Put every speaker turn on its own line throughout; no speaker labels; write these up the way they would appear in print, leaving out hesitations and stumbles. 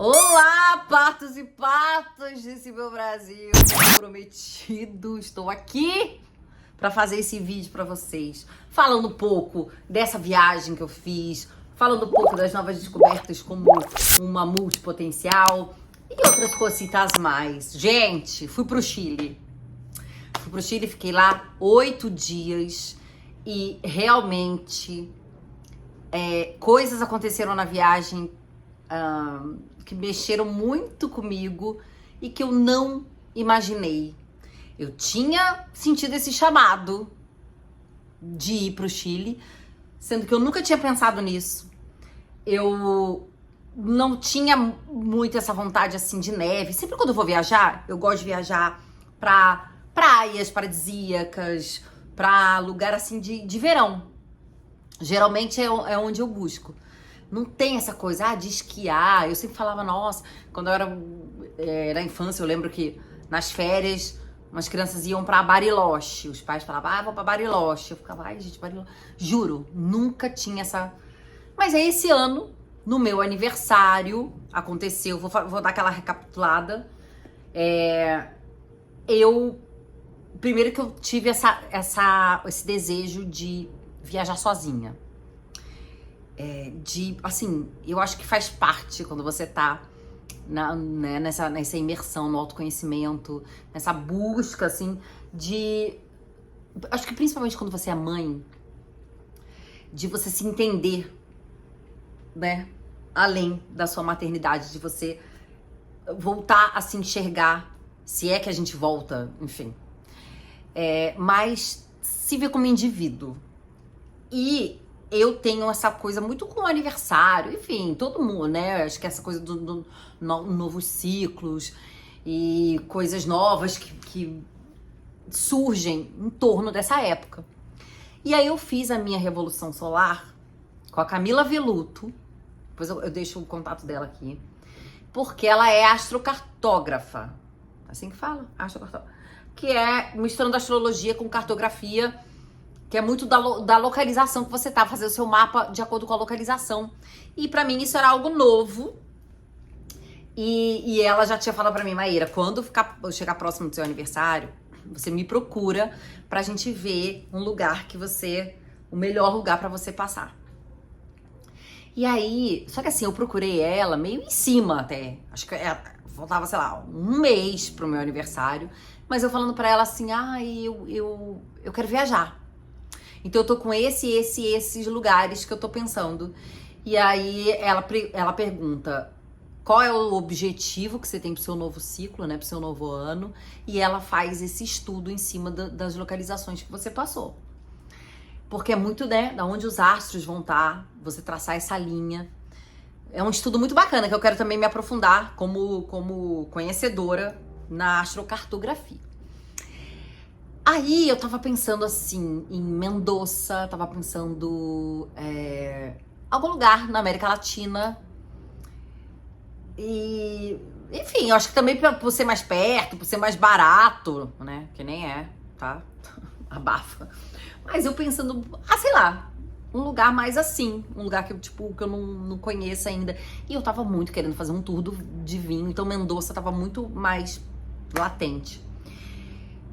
Olá, patos e patas desse meu Brasil prometido. Estou aqui para fazer esse vídeo para vocês, falando um pouco dessa viagem que eu fiz, falando um pouco das novas descobertas como uma multipotencial e outras cositas mais. Gente, fui pro Chile. Fiquei lá 8 dias e realmente coisas aconteceram na viagem que mexeram muito comigo e que eu não imaginei. Eu tinha sentido esse chamado de ir pro Chile, sendo que eu nunca tinha pensado nisso. Eu não tinha muito essa vontade assim de neve. Sempre quando eu vou viajar, eu gosto de viajar pra praias paradisíacas, pra lugar assim de verão. Geralmente é onde eu busco. Não tem essa coisa de esquiar. Eu sempre falava, nossa, quando eu era na infância, eu lembro que nas férias umas crianças iam pra Bariloche. Os pais falavam, vou pra Bariloche. Eu ficava, ai, gente, Bariloche. Juro, nunca tinha essa. Mas aí esse ano, no meu aniversário, aconteceu, vou dar aquela recapitulada. Primeiro que eu tive esse desejo de viajar sozinha. Assim, eu acho que faz parte quando você tá nessa imersão no autoconhecimento, nessa busca, assim, acho que principalmente quando você é mãe, de você se entender, né? Além da sua maternidade, de você voltar a se enxergar, se é que a gente volta, enfim. Mas se ver como indivíduo. E eu tenho essa coisa muito com o aniversário, enfim, todo mundo, né? Acho que essa coisa do novos ciclos e coisas novas que surgem em torno dessa época. E aí eu fiz a minha revolução solar com a Camila Veluto, depois eu deixo o contato dela aqui, porque ela é astrocartógrafa, assim que fala, astrocartógrafa, que é misturando astrologia com cartografia, que é muito da localização que você tá, fazer o seu mapa de acordo com a localização. E pra mim isso era algo novo. E ela já tinha falado pra mim, Maíra, quando eu chegar próximo do seu aniversário, você me procura pra gente ver um lugar o melhor lugar pra você passar. E aí, só que assim, eu procurei ela meio em cima até. Acho que faltava, sei lá, um mês pro meu aniversário. Mas eu falando pra ela assim, eu quero viajar. Então eu tô com esses lugares que eu tô pensando. E aí ela pergunta qual é o objetivo que você tem pro seu novo ciclo, né? Pro seu novo ano. E ela faz esse estudo em cima das localizações que você passou. Porque é muito, né? Da onde os astros vão estar, você traçar essa linha. É um estudo muito bacana que eu quero também me aprofundar como conhecedora na astrocartografia. Aí eu tava pensando assim em Mendoza, tava pensando algum lugar na América Latina. E enfim, eu acho que também por ser mais perto, por ser mais barato, né? Que nem tá? Abafa. Mas eu pensando, sei lá, um lugar mais assim, um lugar que eu não conheço ainda. E eu tava muito querendo fazer um tour de vinho, então Mendoza tava muito mais latente.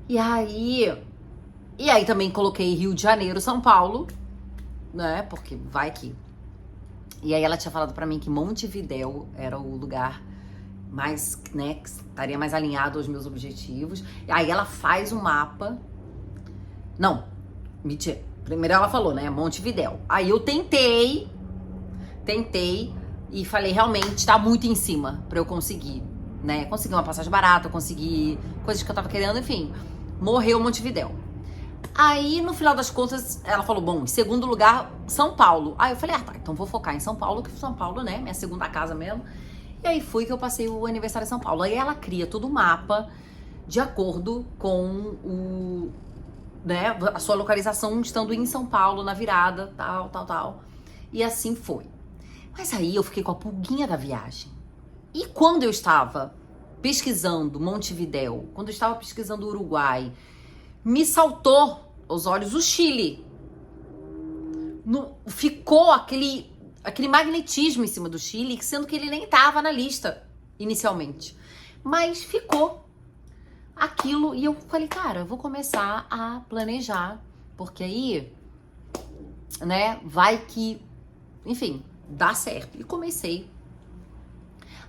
E aí também coloquei Rio de Janeiro, São Paulo, né? Porque vai que. E aí ela tinha falado pra mim que Montevidéu era o lugar mais, né, que estaria mais alinhado aos meus objetivos. E aí ela faz um mapa. Não, mentira. Primeiro ela falou, né, Montevidéu. Aí eu tentei e falei, realmente tá muito em cima pra eu conseguir, né? Consegui uma passagem barata, consegui coisas que eu tava querendo, enfim. Morreu Montevidéu. Aí, no final das contas, ela falou, bom, em segundo lugar, São Paulo. Aí eu falei, tá, então vou focar em São Paulo, que São Paulo, né, minha segunda casa mesmo. E aí fui que eu passei o aniversário em São Paulo. Aí ela cria todo o mapa de acordo com né, a sua localização estando em São Paulo, na virada, tal. E assim foi. Mas aí eu fiquei com a pulguinha da viagem. E quando eu estava pesquisando Montevidéu, quando eu estava pesquisando Uruguai, me saltou aos olhos o Chile. Ficou aquele magnetismo em cima do Chile, sendo que ele nem estava na lista inicialmente. Mas ficou aquilo e eu falei, cara, eu vou começar a planejar, porque aí, né, vai que, enfim, dá certo. E comecei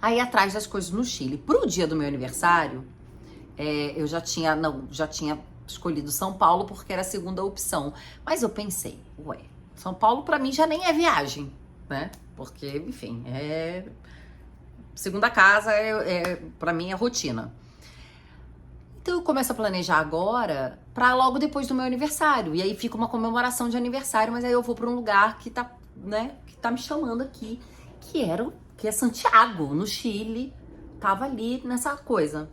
a ir atrás das coisas no Chile. Pro dia do meu aniversário, eu já tinha escolhido São Paulo porque era a segunda opção. Mas eu pensei, ué, São Paulo pra mim já nem é viagem, né? Porque, enfim, segunda casa, pra mim é rotina. Então eu começo a planejar agora pra logo depois do meu aniversário. E aí fica uma comemoração de aniversário, mas aí eu vou pra um lugar que tá, né, que tá me chamando aqui, que é Santiago, no Chile. Tava ali nessa coisa.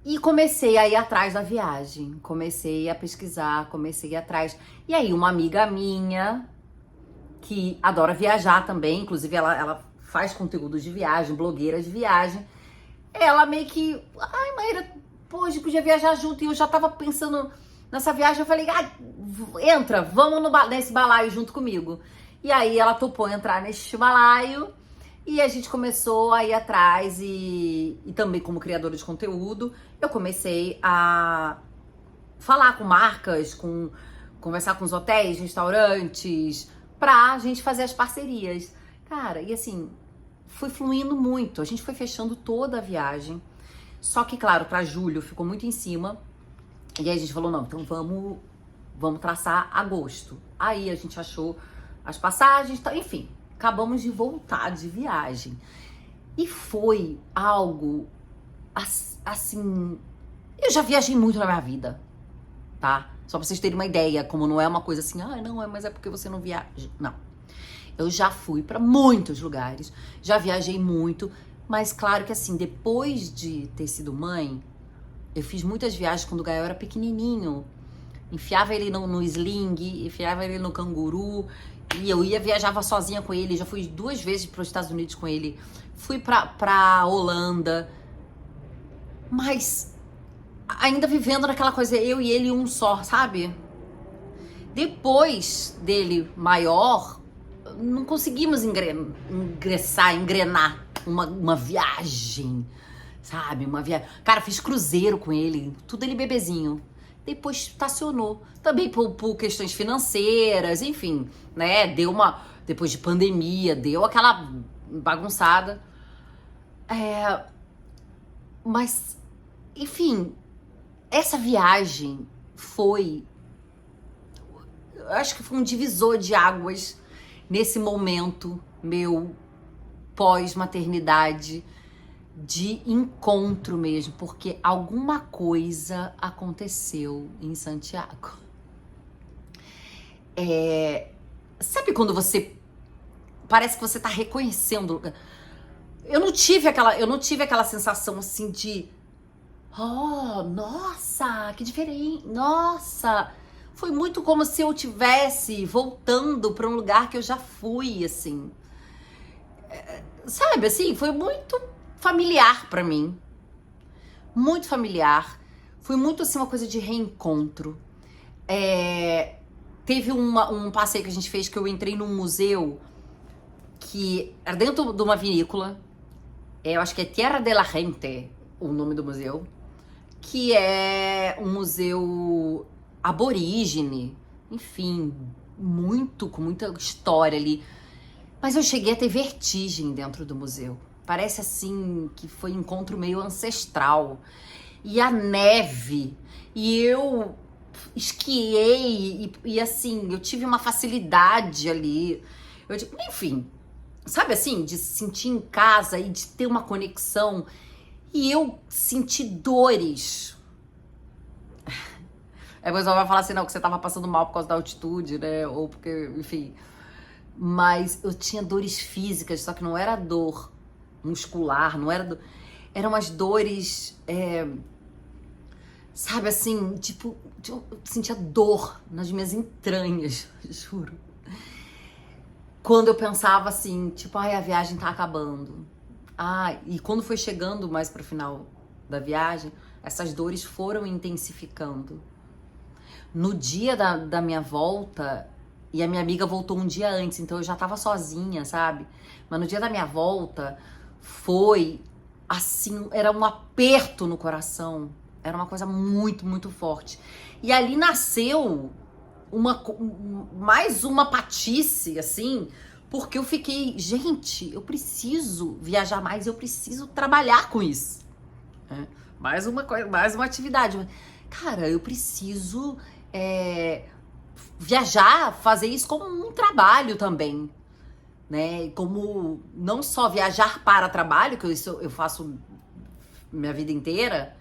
E comecei a ir atrás da viagem, comecei a pesquisar, comecei a ir atrás. E aí uma amiga minha, que adora viajar também, inclusive ela faz conteúdo de viagem, blogueira de viagem, ela meio que, ai Maíra, pô, a gente podia viajar junto, e eu já tava pensando nessa viagem, eu falei, entra, vamos nesse balaio junto comigo. E aí ela topou entrar nesse balaio, e a gente começou a ir atrás, e também como criadora de conteúdo, eu comecei a falar com marcas, conversar com os hotéis, restaurantes, pra gente fazer as parcerias. Cara, e assim, foi fluindo muito, a gente foi fechando toda a viagem, só que, claro, pra julho ficou muito em cima, e aí a gente falou, não, então vamos traçar agosto. Aí a gente achou as passagens, enfim, acabamos de voltar de viagem. E foi algo, assim, eu já viajei muito na minha vida, tá? Só pra vocês terem uma ideia, como não é uma coisa assim, não, mas é porque você não viaja. Não. Eu já fui pra muitos lugares, já viajei muito, mas claro que assim, depois de ter sido mãe, eu fiz muitas viagens quando o Gael era pequenininho. Enfiava ele no sling, enfiava ele no canguru, e eu viajava sozinha com ele. Já fui 2 vezes para os Estados Unidos com ele, fui pra Holanda, mas ainda vivendo naquela coisa, eu e ele um só, sabe? Depois dele maior, não conseguimos engrenar uma viagem, sabe? Uma viagem. Cara, fiz cruzeiro com ele, tudo ele bebezinho. Depois estacionou. Também por questões financeiras, enfim, né? Depois de pandemia, deu aquela bagunçada. Mas, enfim, essa viagem foi. Eu acho que foi um divisor de águas nesse momento meu pós-maternidade, de encontro mesmo, porque alguma coisa aconteceu em Santiago. Sabe quando você parece que você tá reconhecendo? Eu não tive aquela sensação assim de nossa, que diferente, nossa. Foi muito como se eu tivesse voltando para um lugar que eu já fui, assim. Sabe, assim, foi muito familiar pra mim. Muito familiar. Foi muito, assim, uma coisa de reencontro. Teve um passeio que a gente fez que eu entrei num museu que era dentro de uma vinícola. Eu acho que é Tierra de la Gente, o nome do museu. Que é um museu aborígene. Enfim, com muita história ali. Mas eu cheguei a ter vertigem dentro do museu. Parece assim que foi um encontro meio ancestral. E a neve. E eu esquiei. E assim, eu tive uma facilidade ali. Enfim, sabe assim? De se sentir em casa e de ter uma conexão. E eu senti dores. Aí o pessoal vai falar assim, não, que você tava passando mal por causa da altitude, né? Ou porque, enfim. Mas eu tinha dores físicas, só que não era dor muscular, não era eram umas dores, sabe assim, tipo, eu sentia dor nas minhas entranhas, juro. Quando eu pensava assim, tipo, a viagem tá acabando. E quando foi chegando mais pro final da viagem, essas dores foram intensificando. No dia da minha volta, E a minha amiga voltou um dia antes, então eu já tava sozinha, sabe? Mas no dia da minha volta, foi assim, era um aperto no coração. Era uma coisa muito, muito forte. E ali nasceu mais uma patice, assim, porque eu fiquei, gente, eu preciso viajar mais, eu preciso trabalhar com isso. Né? Mais uma coisa, mais uma atividade. Cara, eu preciso viajar, fazer isso como um trabalho também, né? Como não só viajar para trabalho, que isso eu faço minha vida inteira,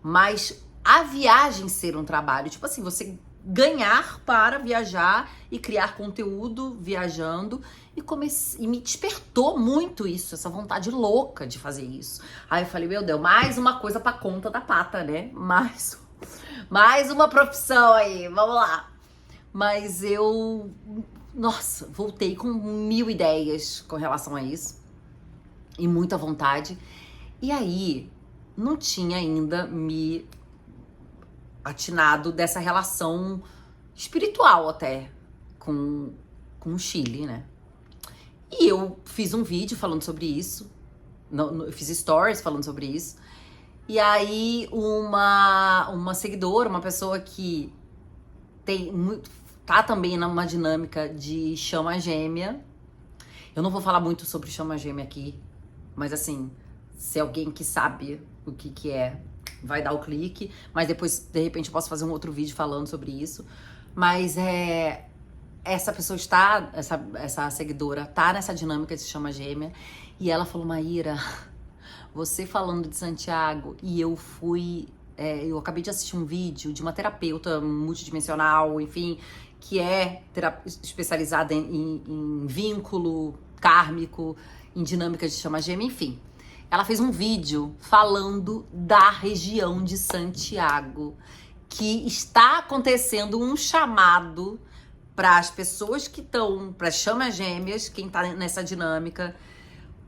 mas a viagem ser um trabalho. Tipo assim, você ganhar para viajar e criar conteúdo viajando e me despertou muito isso, essa vontade louca de fazer isso. Aí eu falei, meu Deus, mais uma coisa pra conta da pata, né? Mais uma profissão aí, vamos lá. Mas nossa, voltei com 1000 ideias com relação a isso e muita vontade. E aí, não tinha ainda me atinado dessa relação espiritual até com o Chile, né? E eu fiz um vídeo falando sobre isso, eu fiz stories falando sobre isso. E aí uma seguidora, uma pessoa que tá também numa dinâmica de chama gêmea. Eu não vou falar muito sobre chama gêmea aqui, mas assim, se alguém que sabe o que é, vai dar o clique, mas depois, de repente, eu posso fazer um outro vídeo falando sobre isso. Mas essa pessoa essa seguidora tá nessa dinâmica de chama gêmea, e ela falou, Maíra, você falando de Santiago, e eu acabei de assistir um vídeo de uma terapeuta multidimensional, enfim, que é especializada em vínculo kármico, em dinâmica de chama gêmea, enfim. Ela fez um vídeo falando da região de Santiago, que está acontecendo um chamado para as pessoas que estão, para as chamas gêmeas, quem está nessa dinâmica,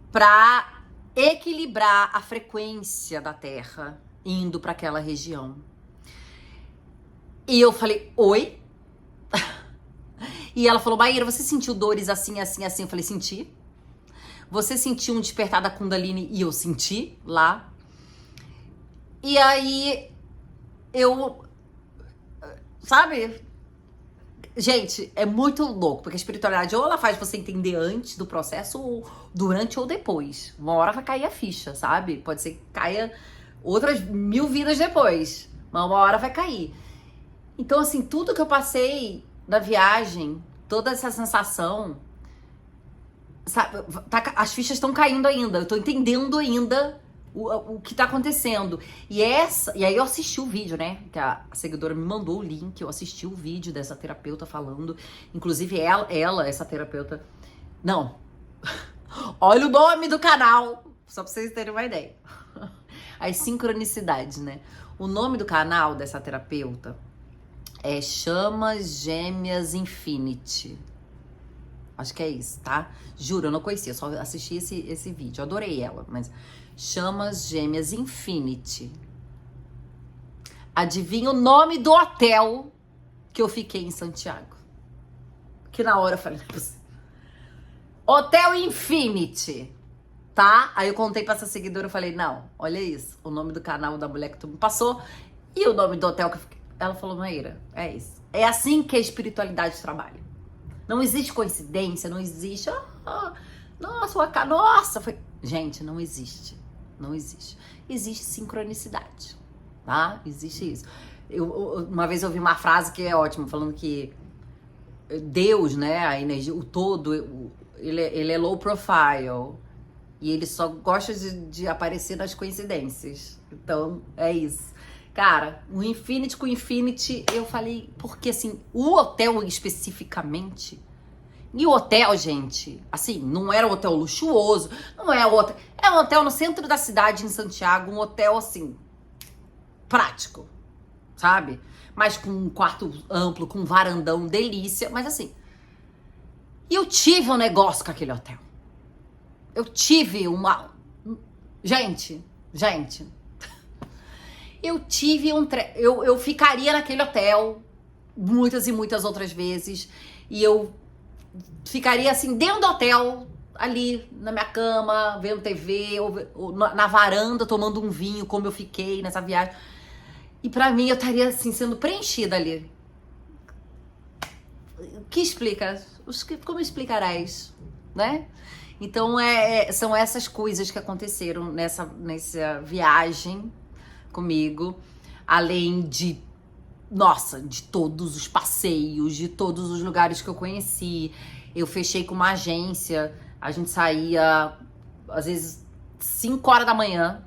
para equilibrar a frequência da Terra indo para aquela região. E eu falei, oi? E ela falou, Maíra, você sentiu dores assim, assim, assim? Eu falei, senti. Você sentiu um despertar da Kundalini? E eu senti lá. E aí, sabe? Gente, é muito louco, porque a espiritualidade ou ela faz você entender antes do processo, ou durante ou depois. Uma hora vai cair a ficha, sabe? Pode ser que caia outras 1000 vidas depois, mas uma hora vai cair. Então, assim, tudo que eu passei na viagem, toda essa sensação, sabe, as fichas estão caindo ainda, eu tô entendendo ainda o que tá acontecendo. E aí eu assisti o vídeo, né? Que a seguidora me mandou o link, eu assisti o vídeo dessa terapeuta falando. Inclusive essa terapeuta. Não. Olha o nome do canal, só pra vocês terem uma ideia. As sincronicidades, né? O nome do canal dessa terapeuta é Chamas Gêmeas Infinity. Acho que é isso, tá? Juro, eu não conhecia, só assisti esse vídeo. Eu adorei ela, mas Chamas Gêmeas Infinity. Adivinha o nome do hotel que eu fiquei em Santiago? Que na hora eu falei, não é possível. Hotel Infinity, tá? Aí eu contei pra essa seguidora, eu falei, não, olha isso, o nome do canal da mulher que tu me passou e o nome do hotel que eu fiquei. Ela falou, Maíra, é isso. É assim que a espiritualidade trabalha. Não existe coincidência, não existe, nossa, foi... Gente, não existe. Não existe. Existe sincronicidade, tá? Existe isso. Uma vez eu ouvi uma frase que é ótima, falando que Deus, né, a energia, o todo, ele é low profile e ele só gosta de aparecer nas coincidências. Então, é isso. Cara, o Infinity com Infinity, eu falei, porque assim, o hotel especificamente... E o hotel, gente, assim, não era um hotel luxuoso, não é outro. É um hotel no centro da cidade, em Santiago, um hotel, assim, prático, sabe? Mas com um quarto amplo, com um varandão, delícia, mas assim. E eu tive um negócio com aquele hotel. Eu tive uma... Gente. Eu tive eu ficaria naquele hotel muitas e muitas outras vezes. e eu ficaria assim dentro do hotel, ali na minha cama, vendo TV, ou na varanda, tomando um vinho, como eu fiquei nessa viagem. E pra mim eu estaria assim sendo preenchida ali. O que explica? Como explicarás, né? Então são essas coisas que aconteceram nessa viagem comigo, além de, nossa, de todos os passeios, de todos os lugares que eu conheci. Eu fechei com uma agência, a gente saía às vezes 5 horas da manhã,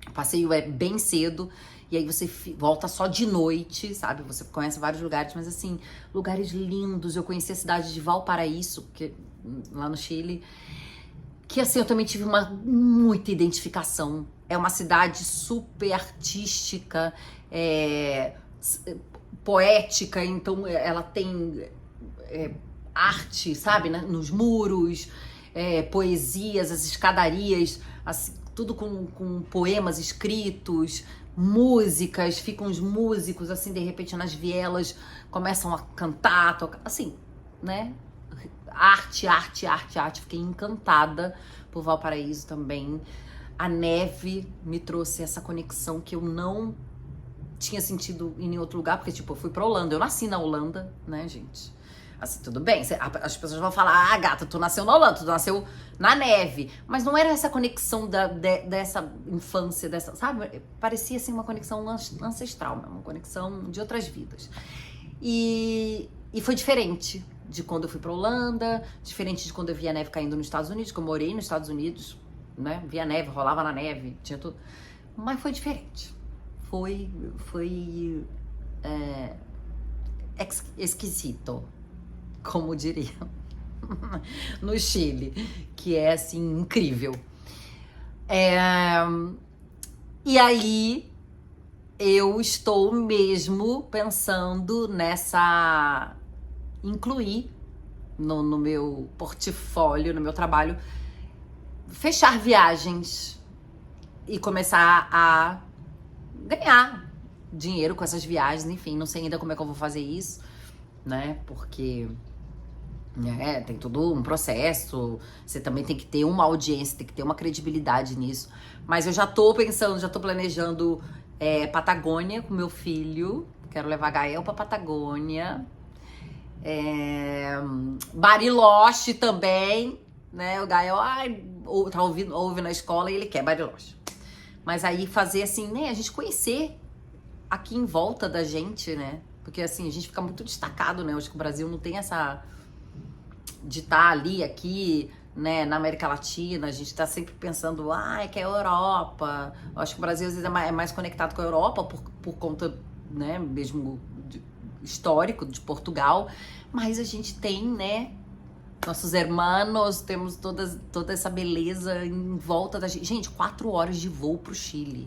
o passeio é bem cedo, e aí você volta só de noite, sabe? Você conhece vários lugares, mas assim, lugares lindos. Eu conheci a cidade de Valparaíso, lá no Chile, que assim, eu também tive muita identificação. É uma cidade super artística, poética, então ela tem arte, sabe? Né? Nos muros, poesias, as escadarias, assim, tudo com poemas escritos, músicas, ficam os músicos, assim, de repente nas vielas, começam a cantar, tocar, assim, né? Arte. Fiquei encantada por Valparaíso também. A neve me trouxe essa conexão que eu não tinha sentido em nenhum outro lugar, porque, tipo, eu fui pra Holanda. Eu nasci na Holanda, né, gente? Assim, tudo bem, as pessoas vão falar, gata, tu nasceu na Holanda, tu nasceu na neve. Mas não era essa conexão dessa infância, sabe? Parecia, assim, uma conexão ancestral, uma conexão de outras vidas. E foi diferente de quando eu fui pra Holanda, diferente de quando eu via neve caindo nos Estados Unidos, que eu morei nos Estados Unidos, né? Via neve, rolava na neve, tinha tudo. Mas foi diferente. Foi esquisito, como diriam no Chile, que é assim, incrível. E aí eu estou mesmo pensando incluir no meu portfólio, no meu trabalho, fechar viagens e começar a ganhar dinheiro com essas viagens, enfim, não sei ainda como é que eu vou fazer isso, né, porque tem todo um processo, você também tem que ter uma audiência, tem que ter uma credibilidade nisso, mas eu já tô pensando, já tô planejando Patagônia com meu filho, quero levar Gael pra Patagônia, Bariloche também, né, o Gael tá ouve na escola e ele quer Bariloche, mas aí fazer assim, né, a gente conhecer aqui em volta da gente, né, porque assim, a gente fica muito destacado, né, eu acho que o Brasil não tem essa de estar ali, aqui, né, na América Latina, a gente tá sempre pensando, que é a Europa. Eu acho que o Brasil às vezes é mais conectado com a Europa por conta, né, mesmo histórico de Portugal, mas a gente tem, né, nossos hermanos, temos toda essa beleza em volta da gente. Gente, 4 horas de voo pro Chile.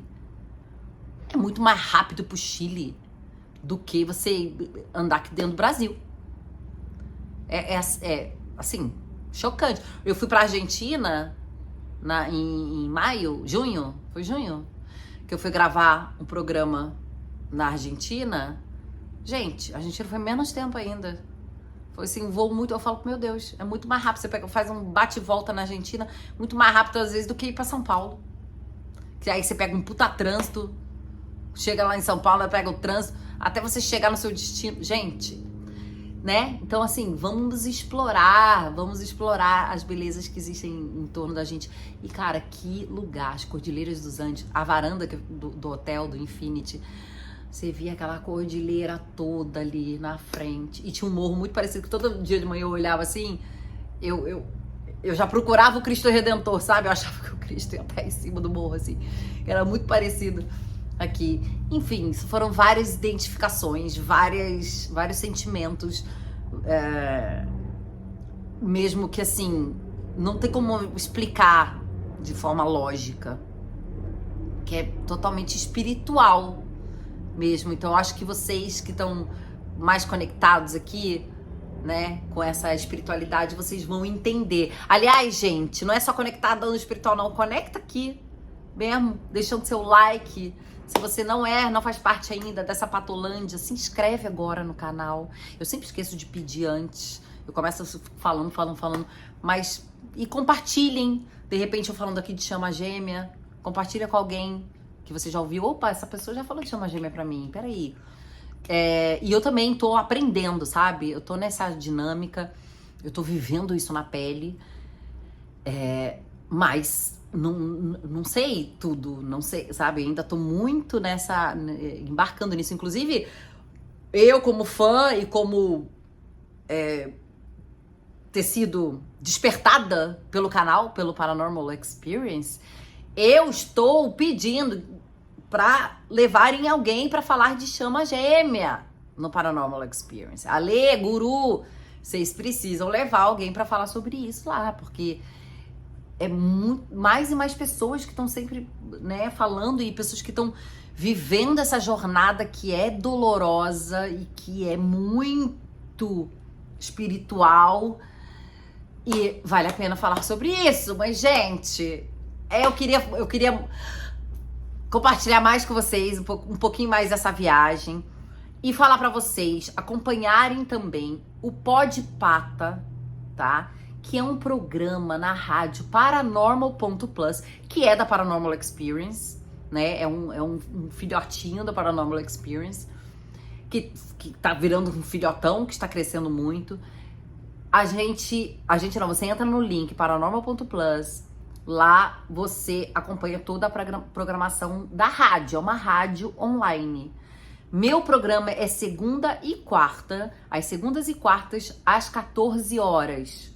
É muito mais rápido pro Chile do que você andar aqui dentro do Brasil. Assim, chocante. Eu fui pra Argentina em maio, junho, foi junho, que eu fui gravar um programa na Argentina. Gente, a Argentina foi menos tempo ainda. Foi assim, um voo muito, eu falo, meu Deus, é muito mais rápido. Você faz um bate e volta na Argentina, muito mais rápido às vezes do que ir pra São Paulo. Que aí você pega um puta trânsito, chega lá em São Paulo, pega o trânsito, até você chegar no seu destino. Gente, né? Então, assim, vamos explorar as belezas que existem em torno da gente. E, cara, que lugar, as Cordilheiras dos Andes, a varanda do hotel, do Infinity, você via aquela cordilheira toda ali na frente. E tinha um morro muito parecido, que todo dia de manhã eu olhava assim, eu já procurava o Cristo Redentor, sabe? Eu achava que o Cristo ia estar em cima do morro, assim. Era muito parecido aqui. Enfim, foram várias identificações, vários sentimentos, mesmo que assim, não tem como explicar de forma lógica, que é totalmente espiritual mesmo. Então eu acho que vocês que estão mais conectados aqui, né, com essa espiritualidade, vocês vão entender. Aliás, gente, não é só conectar no espiritual, não, conecta aqui. mesmo, deixando seu like. Se você não faz parte ainda dessa Patolândia, se inscreve agora no canal. Eu sempre esqueço de pedir antes. Eu começo falando, mas... E compartilhem. De repente eu falando aqui de chama gêmea, compartilha com alguém que você já ouviu. Opa, essa pessoa já falou de chama gêmea pra mim, peraí. E eu também tô aprendendo, sabe? Eu tô nessa dinâmica, eu tô vivendo isso na pele. Mas não sei tudo, não sei, sabe? Ainda tô muito embarcando nisso. Inclusive, eu como fã e como ter sido despertada pelo canal, pelo Paranormal Experience, eu estou pedindo pra levarem alguém pra falar de chama gêmea no Paranormal Experience. Ale, guru, vocês precisam levar alguém pra falar sobre isso lá, porque é mais e mais pessoas que estão sempre, né, falando, e pessoas que estão vivendo essa jornada que é dolorosa e que é muito espiritual, e vale a pena falar sobre isso. Mas, gente, eu queria compartilhar mais com vocês um pouquinho mais dessa viagem e falar pra vocês acompanharem também o Podpata, tá? Que é um programa na rádio Paranormal.plus, que é da Paranormal Experience, né? É um filhotinho da Paranormal Experience, que tá virando um filhotão, que está crescendo muito. Você entra no link Paranormal.plus, lá você acompanha toda a programação da rádio, é uma rádio online. Meu programa é segunda e quarta, às segundas e quartas, às 14 horas.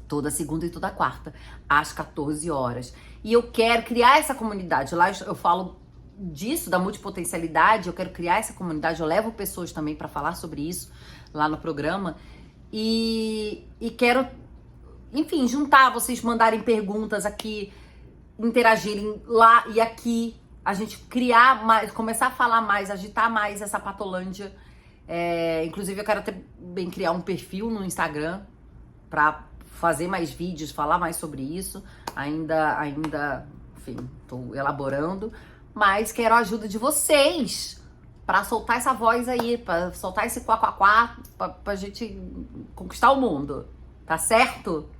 Toda segunda e toda quarta, às 14 horas. E eu quero criar essa comunidade. Lá eu falo disso, da multipotencialidade, eu quero criar essa comunidade, eu levo pessoas também para falar sobre isso lá no programa. E quero, enfim, juntar, vocês mandarem perguntas aqui, interagirem lá e aqui, a gente criar mais, começar a falar mais, agitar mais essa Patolândia. Inclusive eu quero também criar um perfil no Instagram para fazer mais vídeos, falar mais sobre isso. Ainda, enfim, tô elaborando, mas quero a ajuda de vocês pra soltar essa voz aí, pra soltar esse quá, pra gente conquistar o mundo, tá certo?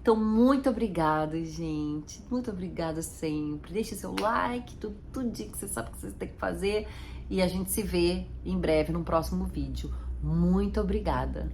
Então, muito obrigada, gente. Muito obrigada sempre. Deixe seu like, tudo que você sabe que você tem que fazer. E a gente se vê em breve num próximo vídeo. Muito obrigada.